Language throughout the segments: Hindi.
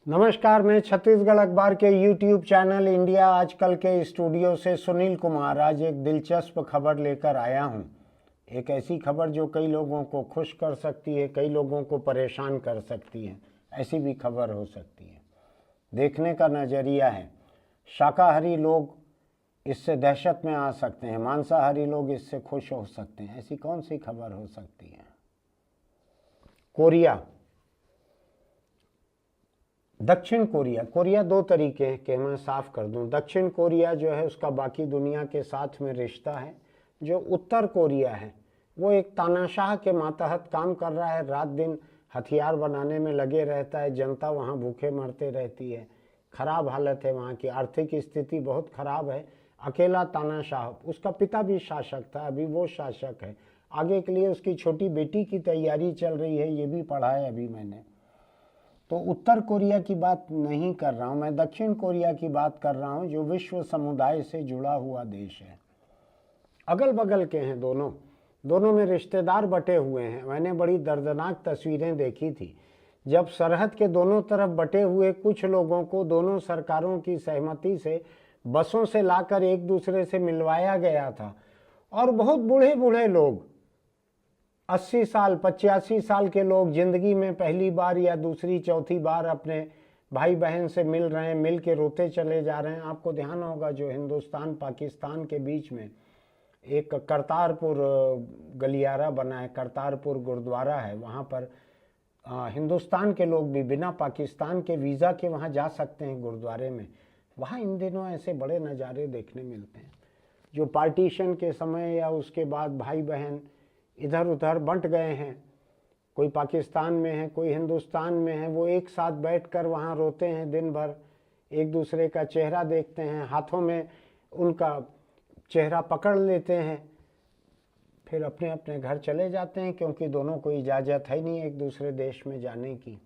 नमस्कार, मैं छत्तीसगढ़ अखबार के यूट्यूब चैनल इंडिया आजकल के स्टूडियो से सुनील कुमार आज एक दिलचस्प खबर लेकर आया हूं। एक ऐसी खबर जो कई लोगों को खुश कर सकती है, कई लोगों को परेशान कर सकती है। ऐसी भी खबर हो सकती है। देखने का नज़रिया है। शाकाहारी लोग इससे दहशत में आ सकते हैं, मांसाहारी लोग इससे खुश हो सकते हैं। ऐसी कौन सी खबर हो सकती है? कोरिया, दक्षिण कोरिया। कोरिया दो तरीके के मैं साफ कर दूं। दक्षिण कोरिया जो है उसका बाकी दुनिया के साथ में रिश्ता है। जो उत्तर कोरिया है वो एक तानाशाह के मातहत काम कर रहा है, रात दिन हथियार बनाने में लगे रहता है। जनता वहाँ भूखे मरते रहती है, खराब हालत है, वहाँ की आर्थिक स्थिति बहुत खराब है। अकेला तानाशाह, उसका पिता भी शासक था, अभी वो शासक है। आगे के लिए उसकी छोटी बेटी की तैयारी चल रही है, ये भी पढ़ा है अभी मैंने। तो उत्तर कोरिया की बात नहीं कर रहा हूँ मैं, दक्षिण कोरिया की बात कर रहा हूँ, जो विश्व समुदाय से जुड़ा हुआ देश है। अगल बगल के हैं दोनों में रिश्तेदार बटे हुए हैं। मैंने बड़ी दर्दनाक तस्वीरें देखी थी जब सरहद के दोनों तरफ बटे हुए कुछ लोगों को दोनों सरकारों की सहमति से बसों से लाकर एक दूसरे से मिलवाया गया था। और बहुत बूढ़े बूढ़े लोग, 80 साल 85 साल के लोग जिंदगी में पहली बार या दूसरी चौथी बार अपने भाई बहन से मिल रहे हैं, मिल के रोते चले जा रहे हैं। आपको ध्यान होगा जो हिंदुस्तान पाकिस्तान के बीच में एक करतारपुर गलियारा बना है, करतारपुर गुरुद्वारा है, वहाँ पर हिंदुस्तान के लोग भी बिना पाकिस्तान के वीज़ा के वहाँ जा सकते हैं गुरुद्वारे में। वहाँ इन दिनों ऐसे बड़े नज़ारे देखने मिलते हैं। जो पार्टीशन के समय या उसके बाद भाई बहन इधर उधर बंट गए हैं, कोई पाकिस्तान में है कोई हिंदुस्तान में है, वो एक साथ बैठकर वहाँ रोते हैं, दिन भर एक दूसरे का चेहरा देखते हैं, हाथों में उनका चेहरा पकड़ लेते हैं, फिर अपने अपने घर चले जाते हैं, क्योंकि दोनों को इजाज़त है नहीं एक दूसरे देश में जाने की।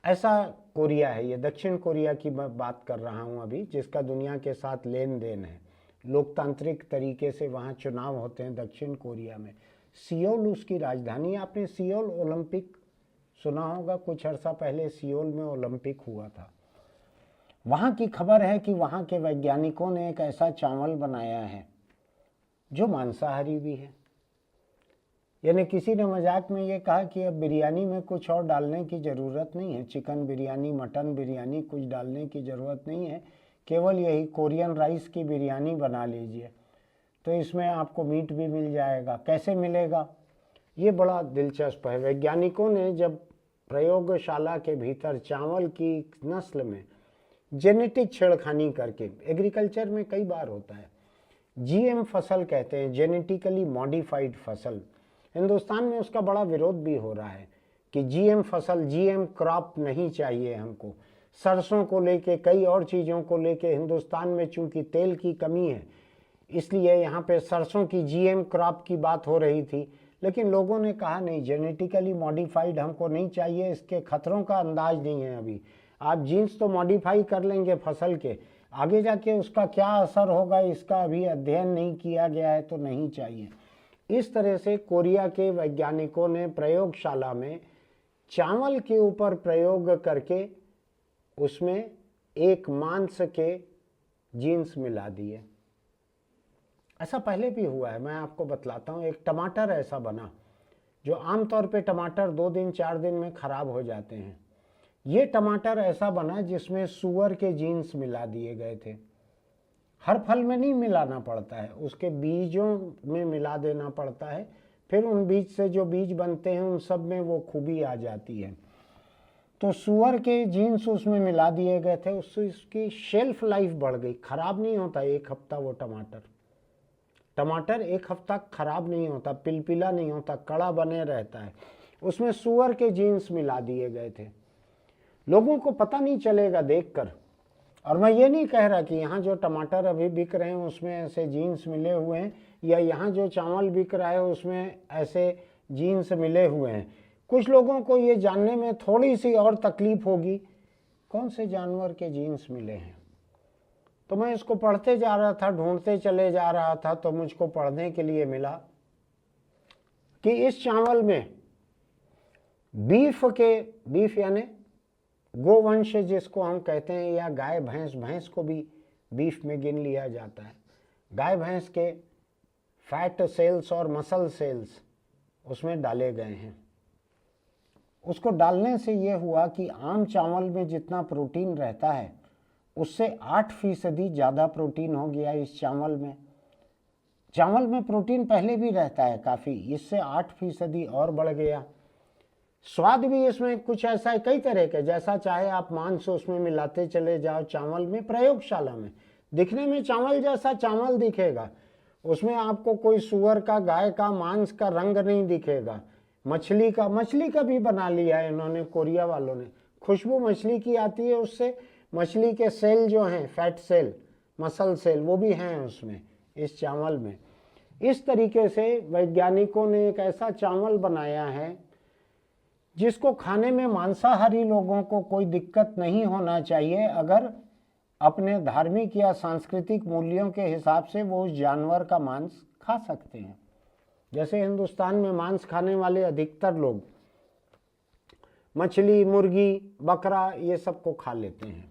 ऐसा कोरिया है ये। दक्षिण कोरिया की मैं बात कर रहा हूँ अभी, जिसका दुनिया के साथ लेन देन है। लोकतांत्रिक तरीके से वहाँ चुनाव होते हैं दक्षिण कोरिया में। सियोल उसकी राजधानी। आपने सियोल ओलंपिक सुना होगा, कुछ अर्सा पहले सियोल में ओलंपिक हुआ था। वहाँ की खबर है कि वहाँ के वैज्ञानिकों ने एक ऐसा चावल बनाया है जो मांसाहारी भी है। यानी किसी ने मजाक में ये कहा कि अब बिरयानी में कुछ और डालने की ज़रूरत नहीं है, चिकन बिरयानी मटन बिरयानी कुछ डालने की ज़रूरत नहीं है, केवल यही कोरियन राइस की बिरयानी बना लीजिए तो इसमें आपको मीट भी मिल जाएगा। कैसे मिलेगा, ये बड़ा दिलचस्प है। वैज्ञानिकों ने जब प्रयोगशाला के भीतर चावल की नस्ल में जेनेटिक छेड़खानी करके, एग्रीकल्चर में कई बार होता है, जीएम फसल कहते हैं, जेनेटिकली मॉडिफाइड फसल। हिंदुस्तान में उसका बड़ा विरोध भी हो रहा है कि जीएम फसल, जीएम क्रॉप नहीं चाहिए हमको। सरसों को लेके, कई और चीज़ों को लेके हिंदुस्तान में चूंकि तेल की कमी है, इसलिए यहाँ पे सरसों की जीएम क्रॉप की बात हो रही थी। लेकिन लोगों ने कहा नहीं, जेनेटिकली मॉडिफाइड हमको नहीं चाहिए, इसके खतरों का अंदाज नहीं है अभी। आप जीन्स तो मॉडिफाई कर लेंगे फसल के, आगे जाके उसका क्या असर होगा इसका अभी अध्ययन नहीं किया गया है, तो नहीं चाहिए। इस तरह से कोरिया के वैज्ञानिकों ने प्रयोगशाला में चावल के ऊपर प्रयोग करके उसमें एक मांस के जीन्स मिला दिए। ऐसा पहले भी हुआ है, मैं आपको बतलाता हूँ। एक टमाटर ऐसा बना जो आमतौर पे टमाटर 2 दिन 4 दिन में ख़राब हो जाते हैं। ये टमाटर ऐसा बना जिसमें सूअर के जीन्स मिला दिए गए थे। हर फल में नहीं मिलाना पड़ता है, उसके बीजों में मिला देना पड़ता है, फिर उन बीज से जो बीज बनते हैं उन सब में वो खूबी आ जाती है। तो सूअर के जीन्स उसमें मिला दिए गए थे, उससे उसकी शेल्फ लाइफ बढ़ गई। ख़राब नहीं होता 1 हफ्ता वो टमाटर 1 हफ्ता ख़राब नहीं होता, पिलपिला नहीं होता, कड़ा बने रहता है। उसमें सूअर के जीन्स मिला दिए गए थे। लोगों को पता नहीं चलेगा देखकर। और मैं ये नहीं कह रहा कि यहाँ जो टमाटर अभी बिक रहे हैं उसमें ऐसे जीन्स मिले हुए हैं, या यहाँ जो चावल बिक रहा है उसमें ऐसे जीन्स मिले हुए हैं। कुछ लोगों को ये जानने में थोड़ी सी और तकलीफ होगी कौन से जानवर के जीन्स मिले हैं। तो मैं इसको पढ़ते जा रहा था, ढूंढते चले जा रहा था, तो मुझको पढ़ने के लिए मिला कि इस चावल में बीफ यानी गोवंश जिसको हम कहते हैं, या गाय भैंस, भैंस को भी बीफ में गिन लिया जाता है। गाय भैंस के फैट सेल्स और मसल सेल्स उसमें डाले गए हैं। उसको डालने से ये हुआ कि आम चावल में जितना प्रोटीन रहता है उससे 8% ज़्यादा प्रोटीन हो गया इस चावल में। चावल में प्रोटीन पहले भी रहता है काफ़ी, इससे 8% और बढ़ गया। स्वाद भी इसमें कुछ ऐसा है, कई तरह के, जैसा चाहे आप मांस उसमें मिलाते चले जाओ चावल में। प्रयोगशाला में दिखने में चावल जैसा चावल दिखेगा, उसमें आपको कोई सुअर का, गाय का मांस का रंग नहीं दिखेगा। मछली का भी बना लिया है इन्होंने, कोरिया वालों ने। खुशबू मछली की आती है उससे। मछली के सेल जो हैं, फैट सेल, मसल सेल, वो भी हैं उसमें, इस चावल में। इस तरीके से वैज्ञानिकों ने एक ऐसा चावल बनाया है जिसको खाने में मांसाहारी लोगों को कोई दिक्कत नहीं होना चाहिए, अगर अपने धार्मिक या सांस्कृतिक मूल्यों के हिसाब से वो उस जानवर का मांस खा सकते हैं। जैसे हिंदुस्तान में मांस खाने वाले अधिकतर लोग मछली, मुर्गी, बकरा ये सब को खा लेते हैं।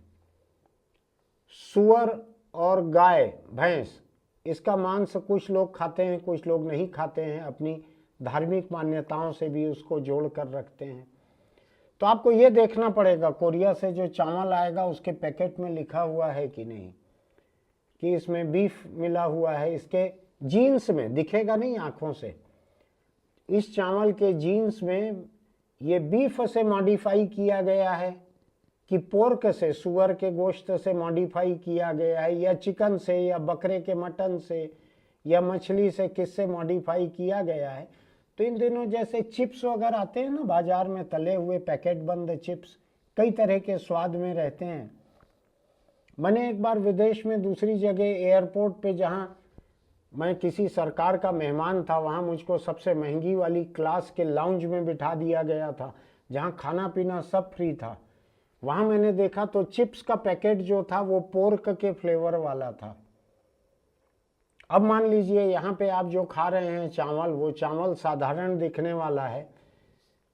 सुअर और गाय, भैंस, इसका मांस कुछ लोग खाते हैं, कुछ लोग नहीं खाते हैं, अपनी धार्मिक मान्यताओं से भी उसको जोड़ कर रखते हैं। तो आपको ये देखना पड़ेगा कोरिया से जो चावल आएगा उसके पैकेट में लिखा हुआ है कि नहीं कि इसमें बीफ मिला हुआ है। इसके जीन्स में दिखेगा नहीं आंखों से, इस चावल के जीन्स में ये बीफ से मॉडिफाई किया गया है कि पोर्क से, सुअर के गोश्त से मॉडिफाई किया गया है, या चिकन से, या बकरे के मटन से, या मछली से, किससे मॉडिफाई किया गया है। तो इन दिनों जैसे चिप्स वगैरह आते हैं ना बाजार में, तले हुए पैकेट बंद चिप्स, कई तरह के स्वाद में रहते हैं। मैंने एक बार विदेश में दूसरी जगह एयरपोर्ट पे, जहाँ मैं किसी सरकार का मेहमान था, वहाँ मुझको सबसे महंगी वाली क्लास के लाउंज में बिठा दिया गया था, जहाँ खाना पीना सब फ्री था। वहाँ मैंने देखा तो चिप्स का पैकेट जो था वो पोर्क के फ्लेवर वाला था। अब मान लीजिए यहाँ पे आप जो खा रहे हैं चावल, वो चावल साधारण दिखने वाला है,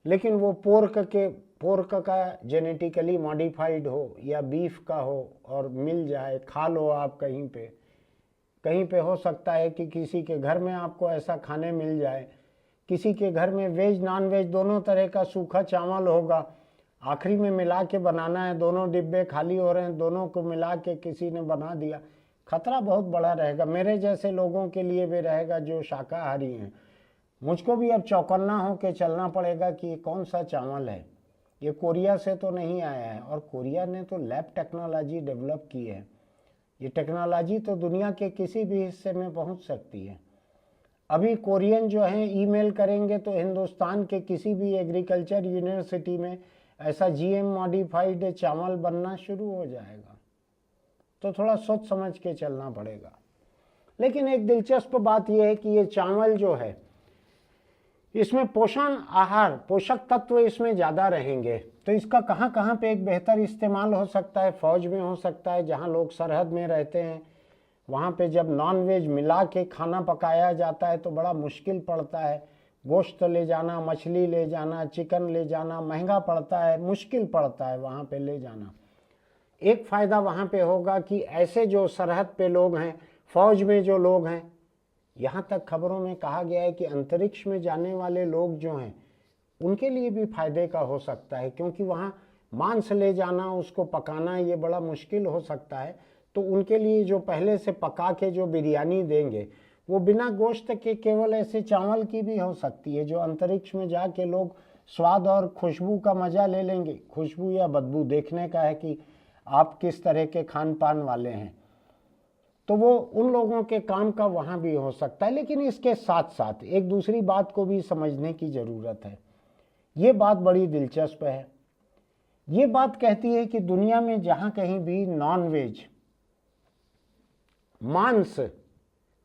लेकिन वो पोर्क का जेनेटिकली मॉडिफाइड हो या बीफ का हो और मिल जाए, खा लो आप कहीं पे हो सकता है कि किसी के घर में आपको ऐसा खाने मिल जाए, किसी के घर में वेज नॉन वेज दोनों तरह का सूखा चावल होगा, आखिरी में मिला के बनाना है, दोनों डिब्बे खाली हो रहे हैं, दोनों को मिला के किसी ने बना दिया। खतरा बहुत बड़ा रहेगा, मेरे जैसे लोगों के लिए भी रहेगा जो शाकाहारी हैं। मुझको भी अब चौकन्ना हो के चलना पड़ेगा कि ये कौन सा चावल है, ये कोरिया से तो नहीं आया है। और कोरिया ने तो लैब टेक्नोलॉजी डेवलप की है, ये टेक्नोलॉजी तो दुनिया के किसी भी हिस्से में पहुंच सकती है। अभी कोरियन जो हैं ईमेल करेंगे तो हिंदुस्तान के किसी भी एग्रीकल्चर यूनिवर्सिटी में ऐसा जीएम मॉडिफाइड चावल बनना शुरू हो जाएगा। तो थोड़ा सोच समझ के चलना पड़ेगा। लेकिन एक दिलचस्प बात यह है कि ये चावल जो है इसमें पोषण आहार, पोषक तत्व इसमें ज़्यादा रहेंगे। तो इसका कहाँ कहाँ पे एक बेहतर इस्तेमाल हो सकता है, फौज में हो सकता है, जहाँ लोग सरहद में रहते हैं, वहाँ पे जब नॉन वेज मिला के खाना पकाया जाता है तो बड़ा मुश्किल पड़ता है। गोश्त ले जाना, मछली ले जाना, चिकन ले जाना महंगा पड़ता है, मुश्किल पड़ता है वहाँ पे ले जाना। एक फ़ायदा वहाँ पे होगा कि ऐसे जो सरहद पे लोग हैं, फौज में जो लोग हैं, यहाँ तक खबरों में कहा गया है कि अंतरिक्ष में जाने वाले लोग जो हैं उनके लिए भी फायदे का हो सकता है, क्योंकि वहाँ मांस ले जाना, उसको पकाना ये बड़ा मुश्किल हो सकता है। तो उनके लिए जो पहले से पका के जो बिरयानी देंगे वो बिना गोश्त के केवल ऐसे चावल की भी हो सकती है, जो अंतरिक्ष में जाके लोग स्वाद और खुशबू का मज़ा ले लेंगे। खुशबू या बदबू देखने का है कि आप किस तरह के खान पान वाले हैं, तो वो उन लोगों के काम का वहाँ भी हो सकता है। लेकिन इसके साथ साथ एक दूसरी बात को भी समझने की ज़रूरत है। ये बात बड़ी दिलचस्प है। ये बात कहती है कि दुनिया में जहाँ कहीं भी नॉन वेज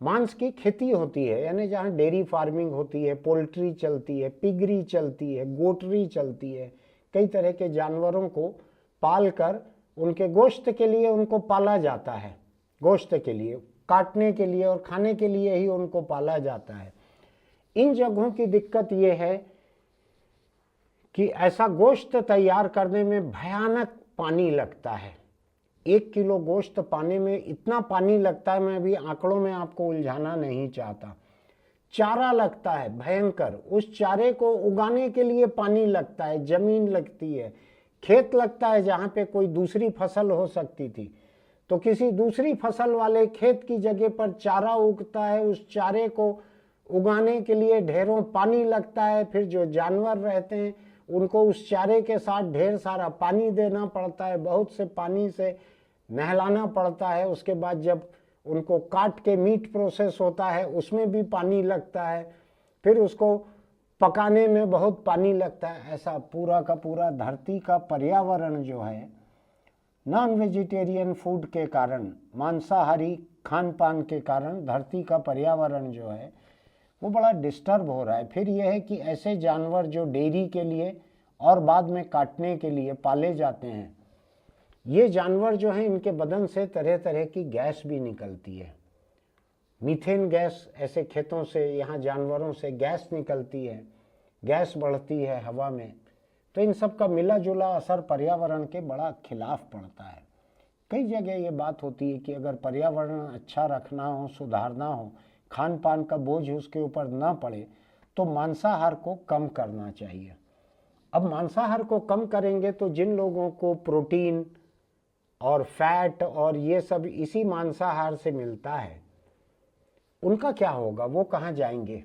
मांस की खेती होती है, यानी जहाँ डेयरी फार्मिंग होती है, पोल्ट्री चलती है, पिगरी चलती है, गोटरी चलती है, कई तरह के जानवरों को पाल कर उनके गोश्त के लिए उनको पाला जाता है, गोश्त के लिए, काटने के लिए और खाने के लिए ही उनको पाला जाता है। इन जगहों की दिक्कत ये है कि ऐसा गोश्त तैयार करने में भयानक पानी लगता है। 1 किलो गोश्त पाने में इतना पानी लगता है, मैं अभी आंकड़ों में आपको उलझाना नहीं चाहता। चारा लगता है भयंकर, उस चारे को उगाने के लिए पानी लगता है, जमीन लगती है, खेत लगता है जहाँ पे कोई दूसरी फसल हो सकती थी, तो किसी दूसरी फसल वाले खेत की जगह पर चारा उगता है, उस चारे को उगाने के लिए ढेरों पानी लगता है। फिर जो जानवर रहते हैं उनको उस चारे के साथ ढेर सारा पानी देना पड़ता है, बहुत से पानी से नहलाना पड़ता है। उसके बाद जब उनको काट के मीट प्रोसेस होता है उसमें भी पानी लगता है, फिर उसको पकाने में बहुत पानी लगता है। ऐसा पूरा का पूरा धरती का पर्यावरण जो है नॉन वेजिटेरियन फूड के कारण, मांसाहारी खान पान के कारण धरती का पर्यावरण जो है वो बड़ा डिस्टर्ब हो रहा है। फिर यह है कि ऐसे जानवर जो डेयरी के लिए और बाद में काटने के लिए पाले जाते हैं, ये जानवर जो हैं इनके बदन से तरह तरह की गैस भी निकलती है। मीथेन गैस ऐसे खेतों से, यहाँ जानवरों से गैस निकलती है, गैस बढ़ती है हवा में। तो इन सब का मिला जुला असर पर्यावरण के बड़ा खिलाफ पड़ता है। कई जगह ये बात होती है कि अगर पर्यावरण अच्छा रखना हो, सुधारना हो, खान पान का बोझ उसके ऊपर ना पड़े, तो मांसाहार को कम करना चाहिए। अब मांसाहार को कम करेंगे तो जिन लोगों को प्रोटीन और फैट और ये सब इसी मांसाहार से मिलता है, उनका क्या होगा, वो कहाँ जाएंगे?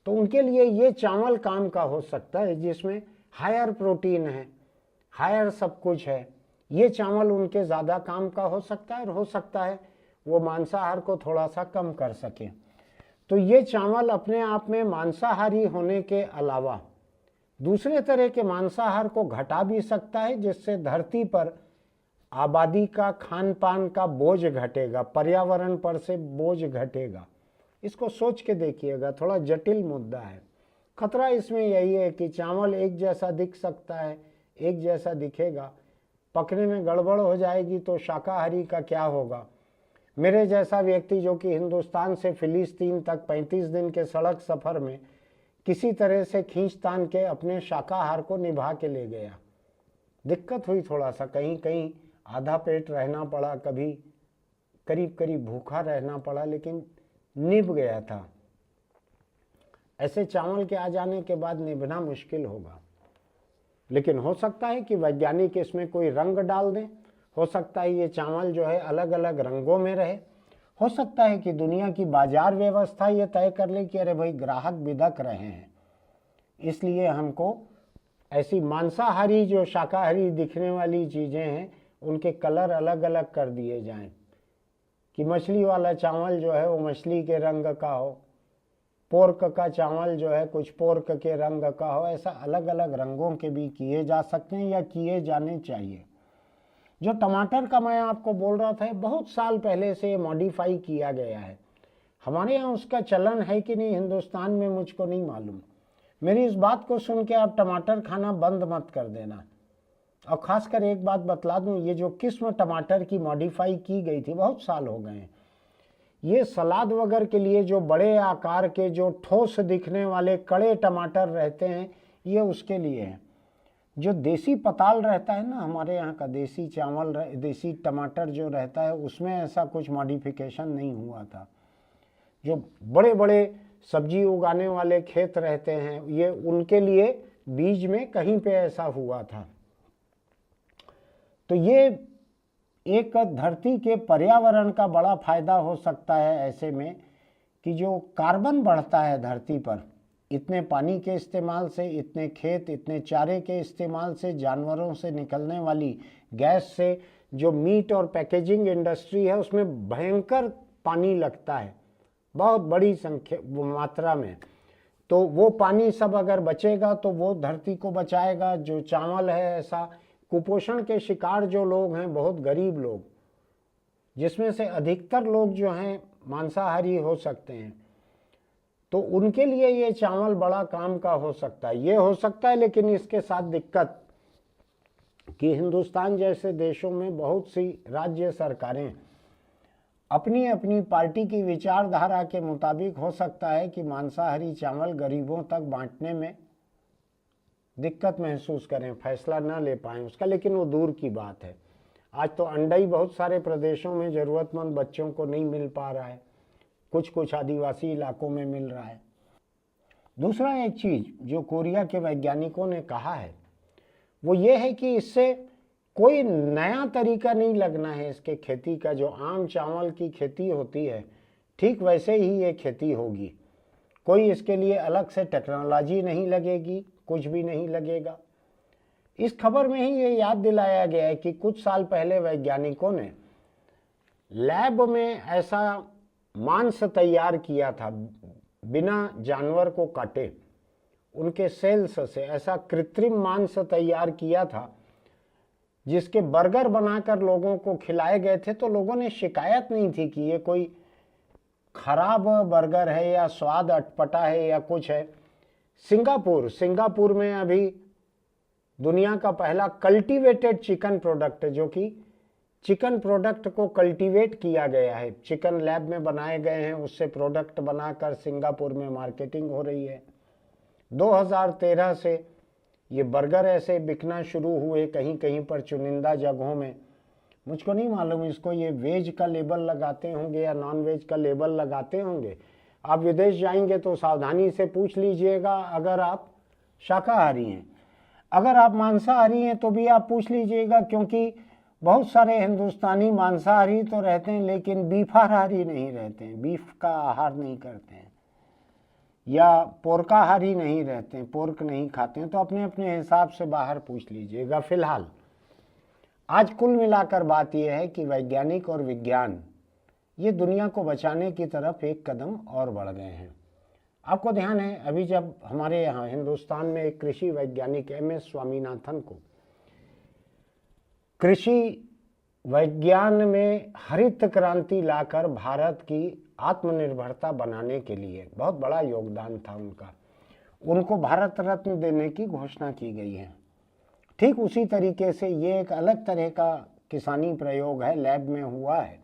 तो उनके लिए ये चावल काम का हो सकता है जिसमें हायर प्रोटीन है, हायर सब कुछ है। ये चावल उनके ज़्यादा काम का हो सकता है, और हो सकता है वो मांसाहार को थोड़ा सा कम कर सके। तो ये चावल अपने आप में मांसाहारी होने के अलावा दूसरे तरह के मांसाहार को घटा भी सकता है, जिससे धरती पर आबादी का खान पान का बोझ घटेगा, पर्यावरण पर से बोझ घटेगा। इसको सोच के देखिएगा, थोड़ा जटिल मुद्दा है। खतरा इसमें यही है कि चावल एक जैसा दिख सकता है, एक जैसा दिखेगा, पकने में गड़बड़ हो जाएगी तो शाकाहारी का क्या होगा? मेरे जैसा व्यक्ति जो कि हिंदुस्तान से फिलिस्तीन तक 35 दिन के सड़क सफ़र में किसी तरह से खींचतान के अपने शाकाहार को निभा के ले गया, दिक्कत हुई थोड़ा सा, कहीं कहीं आधा पेट रहना पड़ा, कभी करीब करीब भूखा रहना पड़ा, लेकिन निभ गया था। ऐसे चावल के आ जाने के बाद निभना मुश्किल होगा। लेकिन हो सकता है कि वैज्ञानिक इसमें कोई रंग डाल दें, हो सकता है ये चावल जो है अलग अलग रंगों में रहे, हो सकता है कि दुनिया की बाजार व्यवस्था ये तय कर ले कि अरे भाई ग्राहक बिदक रहे हैं, इसलिए हमको ऐसी मांसाहारी जो शाकाहारी दिखने वाली चीज़ें हैं उनके कलर अलग अलग कर दिए जाएं, कि मछली वाला चावल जो है वो मछली के रंग का हो, पोर्क का चावल जो है कुछ पोर्क के रंग का हो। ऐसा अलग अलग रंगों के भी किए जा सकते हैं या किए जाने चाहिए। जो टमाटर का मैं आपको बोल रहा था, बहुत साल पहले से मॉडिफाई किया गया है। हमारे यहाँ उसका चलन है कि नहीं हिंदुस्तान में मुझको नहीं मालूम। मेरी इस बात को सुन के आप टमाटर खाना बंद मत कर देना। और ख़ासकर एक बात बतला दूं, ये जो किस्म टमाटर की मॉडिफाई की गई थी, बहुत साल हो गए हैं, ये सलाद वगैरह के लिए जो बड़े आकार के जो ठोस दिखने वाले कड़े टमाटर रहते हैं, ये उसके लिए है। जो देसी पताल रहता है ना, हमारे यहाँ का देसी चावल, देसी टमाटर जो रहता है, उसमें ऐसा कुछ मॉडिफिकेशन नहीं हुआ था। जो बड़े बड़े सब्जी उगाने वाले खेत रहते हैं, ये उनके लिए बीज में कहीं पे ऐसा हुआ था। तो ये एक धरती के पर्यावरण का बड़ा फायदा हो सकता है ऐसे में, कि जो कार्बन बढ़ता है धरती पर इतने पानी के इस्तेमाल से, इतने खेत, इतने चारे के इस्तेमाल से, जानवरों से निकलने वाली गैस से, जो मीट और पैकेजिंग इंडस्ट्री है उसमें भयंकर पानी लगता है, बहुत बड़ी संख्या मात्रा में। तो वो पानी सब अगर बचेगा तो वो धरती को बचाएगा। जो चावल है, ऐसा कुपोषण के शिकार जो लोग हैं, बहुत गरीब लोग, जिसमें से अधिकतर लोग जो हैं मांसाहारी हो सकते हैं, तो उनके लिए ये चावल बड़ा काम का हो सकता है। ये हो सकता है, लेकिन इसके साथ दिक्कत कि हिंदुस्तान जैसे देशों में बहुत सी राज्य सरकारें अपनी अपनी पार्टी की विचारधारा के मुताबिक हो सकता है कि मांसाहारी चावल गरीबों तक बांटने में दिक्कत महसूस करें, फैसला ना ले पाएं उसका, लेकिन वो दूर की बात है। आज तो अंडा ही बहुत सारे प्रदेशों में ज़रूरतमंद बच्चों को नहीं मिल पा रहा है, कुछ कुछ आदिवासी इलाकों में मिल रहा है। दूसरा एक चीज़ जो कोरिया के वैज्ञानिकों ने कहा है वो ये है कि इससे कोई नया तरीका नहीं लगना है इसके खेती का। जो आम चावल की खेती होती है ठीक वैसे ही ये खेती होगी, कोई इसके लिए अलग से टेक्नोलॉजी नहीं लगेगी, कुछ भी नहीं लगेगा। इस खबर में ही ये याद दिलाया गया है कि कुछ साल पहले वैज्ञानिकों ने लैब में ऐसा मांस तैयार किया था बिना जानवर को काटे, उनके सेल्स से ऐसा कृत्रिम मांस तैयार किया था जिसके बर्गर बनाकर लोगों को खिलाए गए थे। तो लोगों ने शिकायत नहीं थी कि ये कोई खराब बर्गर है या स्वाद अटपटा है या कुछ है। सिंगापुर में अभी दुनिया का पहला कल्टीवेटेड चिकन प्रोडक्ट, जो कि चिकन प्रोडक्ट को कल्टीवेट किया गया है, चिकन लैब में बनाए गए हैं, उससे प्रोडक्ट बनाकर सिंगापुर में मार्केटिंग हो रही है। 2013 से ये बर्गर ऐसे बिकना शुरू हुए कहीं कहीं पर चुनिंदा जगहों में। मुझको नहीं मालूम इसको ये वेज का लेबल लगाते होंगे या नॉन वेज का लेबल लगाते होंगे। आप विदेश जाएंगे तो सावधानी से पूछ लीजिएगा अगर आप शाकाहारी हैं। अगर आप मांसाहारी हैं तो भी आप पूछ लीजिएगा, क्योंकि बहुत सारे हिंदुस्तानी मांसाहारी तो रहते हैं लेकिन बीफाहारी नहीं रहते हैं, बीफ का आहार नहीं करते हैं या पोर्काहारी नहीं रहते हैं, पोर्क नहीं खाते हैं। तो अपने अपने हिसाब से बाहर पूछ लीजिएगा। फिलहाल आज कुल मिलाकर बात यह है कि वैज्ञानिक और विज्ञान ये दुनिया को बचाने की तरफ एक कदम और बढ़ गए हैं। आपको ध्यान है अभी जब हमारे यहाँ हिंदुस्तान में एक कृषि वैज्ञानिक MS स्वामीनाथन को कृषि विज्ञान में हरित क्रांति लाकर भारत की आत्मनिर्भरता बनाने के लिए बहुत बड़ा योगदान था उनका, उनको भारत रत्न देने की घोषणा की गई है। ठीक उसी तरीके से ये एक अलग तरह का किसानी प्रयोग है, लैब में हुआ है।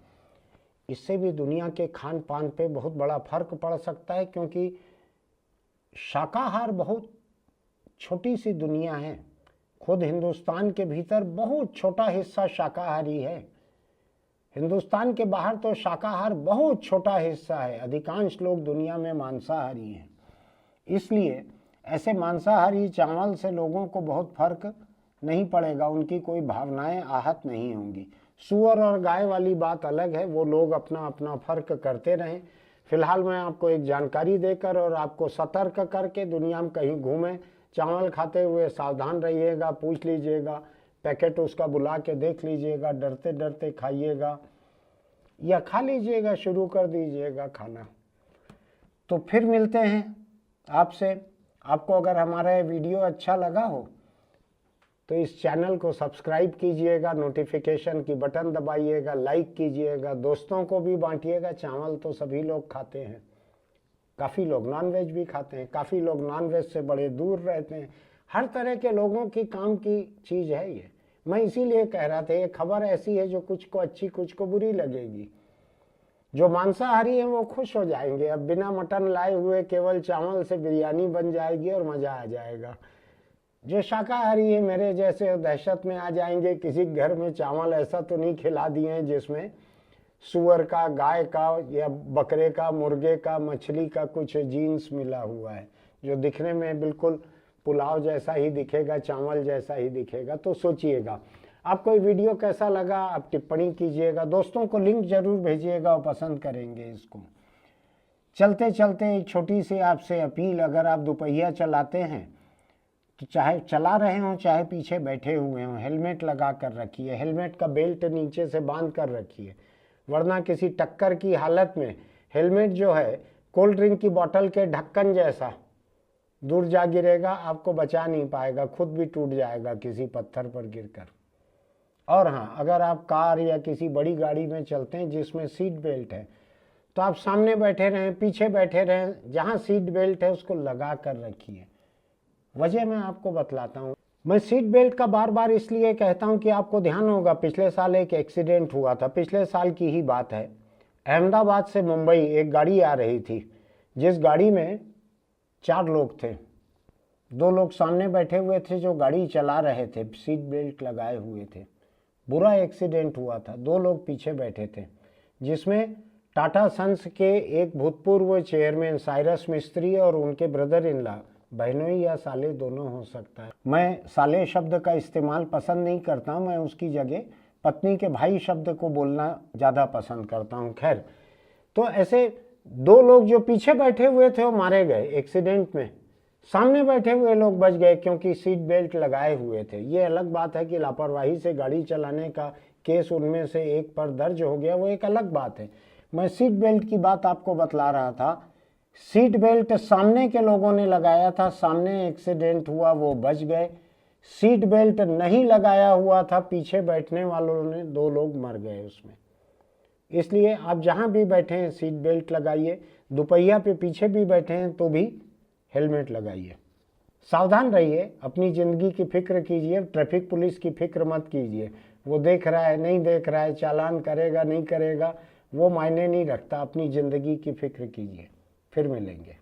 इससे भी दुनिया के खान पान पे बहुत बड़ा फर्क पड़ सकता है, क्योंकि शाकाहार बहुत छोटी सी दुनिया है। खुद हिंदुस्तान के भीतर बहुत छोटा हिस्सा शाकाहारी है, हिंदुस्तान के बाहर तो शाकाहार बहुत छोटा हिस्सा है। अधिकांश लोग दुनिया में मांसाहारी हैं। इसलिए ऐसे मांसाहारी चावल से लोगों को बहुत फर्क नहीं पड़ेगा, उनकी कोई भावनाएं आहत नहीं होंगी। सूअर और गाय वाली बात अलग है, वो लोग अपना अपना फर्क करते रहें। फिलहाल मैं आपको एक जानकारी देकर और आपको सतर्क करके दुनिया में कहीं घूमें चावल खाते हुए सावधान रहिएगा, पूछ लीजिएगा, पैकेट उसका बुला के देख लीजिएगा, डरते डरते खाइएगा या खा लीजिएगा, शुरू कर दीजिएगा खाना। तो फिर मिलते हैं आपसे। आपको अगर हमारा ये वीडियो अच्छा लगा हो तो इस चैनल को सब्सक्राइब कीजिएगा, नोटिफिकेशन की बटन दबाइएगा, लाइक कीजिएगा, दोस्तों को भी बांटिएगा। चावल तो सभी लोग खाते हैं, काफ़ी लोग नॉनवेज भी खाते हैं, काफ़ी लोग नॉनवेज से बड़े दूर रहते हैं। हर तरह के लोगों की काम की चीज़ है ये। मैं इसीलिए कह रहा था ये खबर ऐसी है जो कुछ को अच्छी कुछ को बुरी लगेगी। जो मांसाहारी हैं वो खुश हो जाएंगे, अब बिना मटन लाए हुए केवल चावल से बिरयानी बन जाएगी और मज़ा आ जाएगा। जो शाकाहारी है मेरे जैसे दहशत में आ जाएंगे, किसी घर में चावल ऐसा तो नहीं खिला दिए हैं जिसमें सूअर का, गाय का या बकरे का, मुर्गे का, मछली का कुछ जीन्स मिला हुआ है जो दिखने में बिल्कुल पुलाव जैसा ही दिखेगा, चावल जैसा ही दिखेगा। तो सोचिएगा आपको ये वीडियो कैसा लगा, आप टिप्पणी कीजिएगा, दोस्तों को लिंक जरूर भेजिएगा, वो पसंद करेंगे इसको। चलते चलते एक छोटी सी आपसे अपील, अगर आप दोपहिया चलाते हैं तो चाहे चला रहे हों चाहे पीछे बैठे हुए हों, हेलमेट लगा कर रखिए, हेलमेट का बेल्ट नीचे से बांध कर रखिए, वरना किसी टक्कर की हालत में हेलमेट जो है कोल्ड ड्रिंक की बोतल के ढक्कन जैसा दूर जा गिरेगा, आपको बचा नहीं पाएगा, खुद भी टूट जाएगा किसी पत्थर पर गिरकर। और हाँ, अगर आप कार या किसी बड़ी गाड़ी में चलते हैं जिसमें सीट बेल्ट है तो आप सामने बैठे रहें, पीछे बैठे रहें, जहाँ सीट बेल्ट है उसको लगा कर रखिए। वजह मैं आपको बतलाता हूँ। मैं सीट बेल्ट का बार बार इसलिए कहता हूँ कि आपको ध्यान होगा पिछले साल एक एक्सीडेंट हुआ था, पिछले साल की ही बात है। अहमदाबाद से मुंबई एक गाड़ी आ रही थी जिस गाड़ी में 4 लोग थे, दो लोग सामने बैठे हुए थे जो गाड़ी चला रहे थे, सीट बेल्ट लगाए हुए थे। बुरा एक्सीडेंट हुआ था। दो लोग पीछे बैठे थे, जिसमें टाटा सन्स के एक भूतपूर्व चेयरमैन साइरस मिस्त्री और उनके ब्रदर इन लॉ, बहनोई या साले दोनों हो सकता है। मैं साले शब्द का इस्तेमाल पसंद नहीं करता हूँ, मैं उसकी जगह पत्नी के भाई शब्द को बोलना ज़्यादा पसंद करता हूँ। खैर, तो ऐसे दो लोग जो पीछे बैठे हुए थे वो मारे गए एक्सीडेंट में। सामने बैठे हुए लोग बच गए क्योंकि सीट बेल्ट लगाए हुए थे। ये अलग बात है कि लापरवाही से गाड़ी चलाने का केस उनमें से एक पर दर्ज हो गया, वो एक अलग बात है। मैं सीट बेल्ट की बात आपको बतला रहा था। सीट बेल्ट सामने के लोगों ने लगाया था, सामने एक्सीडेंट हुआ, वो बच गए। सीट बेल्ट नहीं लगाया हुआ था, पीछे बैठने वालों ने, दो लोग मर गए उसमें। इसलिए आप जहाँ भी बैठे हैं सीट बेल्ट लगाइए, दोपहिया पे पीछे भी बैठे हैं तो भी हेलमेट लगाइए। सावधान रहिए, अपनी ज़िंदगी की फिक्र कीजिए, ट्रैफिक पुलिस की फिक्र मत कीजिए। वो देख रहा है नहीं देख रहा है, चालान करेगा नहीं करेगा, वो मायने नहीं रखता। अपनी ज़िंदगी की फिक्र कीजिए। फिर मिलेंगे।